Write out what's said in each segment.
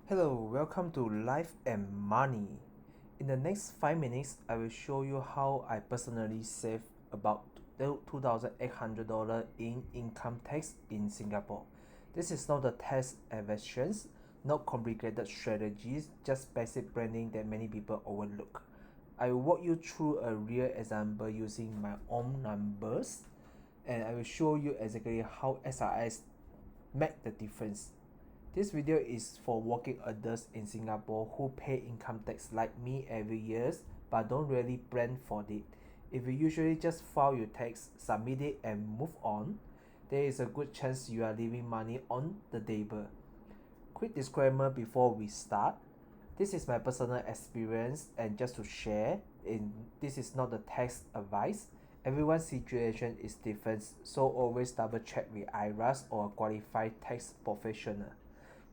Hello, welcome to Life and Money. In the next 5 minutes, I will show you how I personally save about $2,800 in income tax in Singapore. This is not a tax evasions, not complicated strategies, just basic branding that many people overlook. I will walk you through a real example using my own numbers, and I will show you exactly how SRS make the difference. This video is for working adults in Singapore who pay income tax like me every year but don't really plan for it. If you usually just file your tax, submit it and move on, there is a good chance you are leaving money on the table. Quick disclaimer before we start. This is my personal experience and just to share, this is not the tax advice. Everyone's situation is different, so always double check with IRAS or a qualified tax professional.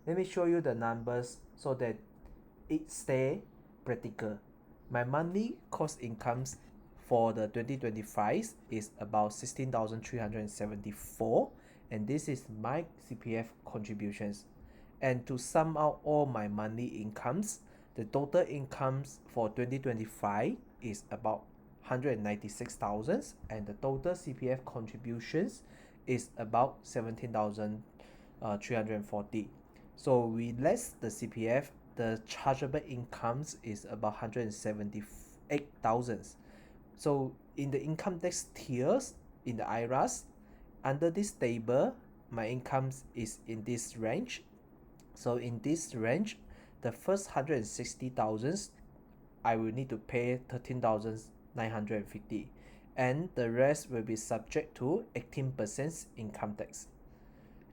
Let me show you the numbers so that it stay practical. My monthly cost incomes for the 2025 is about 16,374, and this is my CPF contributions. And to sum out all my monthly incomes, the total incomes for 2025 is about 196,000 and the total CPF contributions is about 17,340. So we less the CPF, the chargeable incomes is about 178,000. So in the income tax tiers in the IRAS, under this table, my incomes is in this range. So in this range, the first 160,000 I will need to pay 13,950 and the rest will be subject to 18% income tax.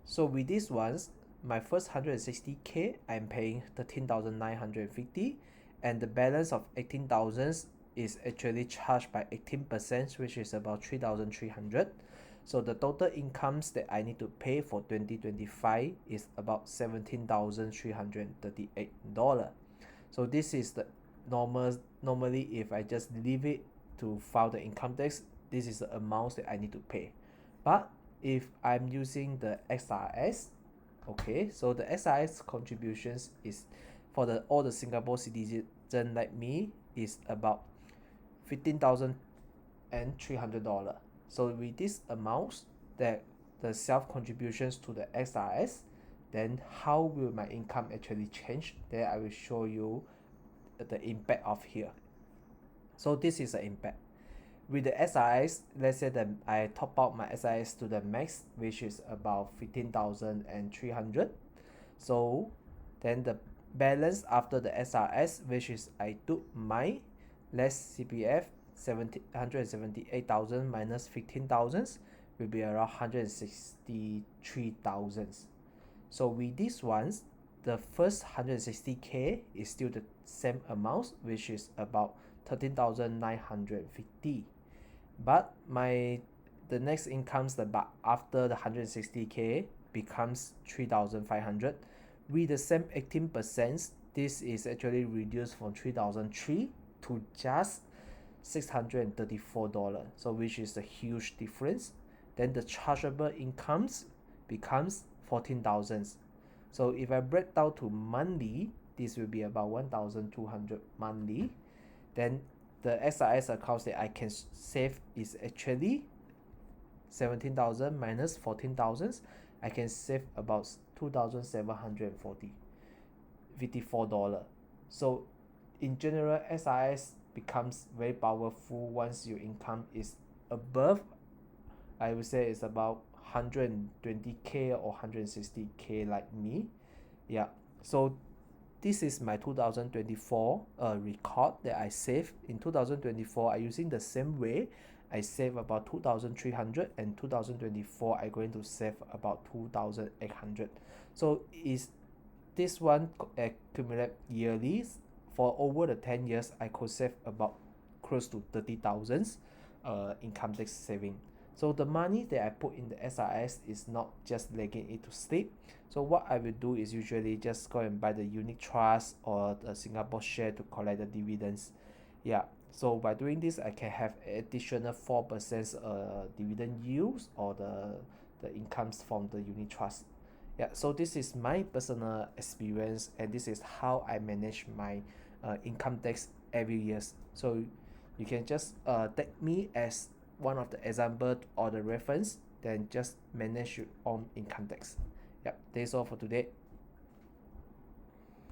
So with these ones, my first 160k I'm paying 13,950 and the balance of 18,000 is actually charged by 18%, which is about 3,300. So the total incomes that I need to pay for 2025 is about $17,338. So this is the normally if I just leave it to file the income tax, this is the amount that I need to pay. But if I'm using the SRS, okay, so the SRS contributions is for all the Singapore citizen like me is about $15,300. So with these amounts that the self contributions to the SRS, then how will my income actually change? Then I will show you the impact of here. So this is the impact. With the SRS, let's say that I top out my SRS to the max, which is about 15,300. So then the balance after the SRS, which is I took my less CPF 178,000 minus 15,000 will be around 163,000. So with these ones, the first 160k is still the same amount, which is about 13,950. But the next incomes after the 160k becomes 3,500. With the same 18%, this is actually reduced from 3,003 to just $634. So which is a huge difference. Then the chargeable incomes becomes 14,000. So if I break down to monthly, this will be about 1,200 monthly. Then the SRS accounts that I can save is actually 17,000 minus 14,000. I can save about 2,754. So in general, SRS becomes very powerful once your income is above, I would say it's about 120k or 160k like me. Yeah, so this is my 2024 record that I saved. In 2024, I using the same way. I save about 2,300 and 2024 I'm going to save about 2,800. So is this one accumulate yearly for over the 10 years I could save about close to 30,000 income tax saving. So the money that I put in the SRS is not just letting it to sleep. So what I will do is usually just go and buy the unit trust or the Singapore share to collect the dividends. Yeah, so by doing this I can have additional 4% dividend yields or the incomes from the unit trust. Yeah, so this is my personal experience, and this is how I manage my income tax every year. So you can just take me as one of the example or the reference, then just manage your own income tax. Yep, that's all for today.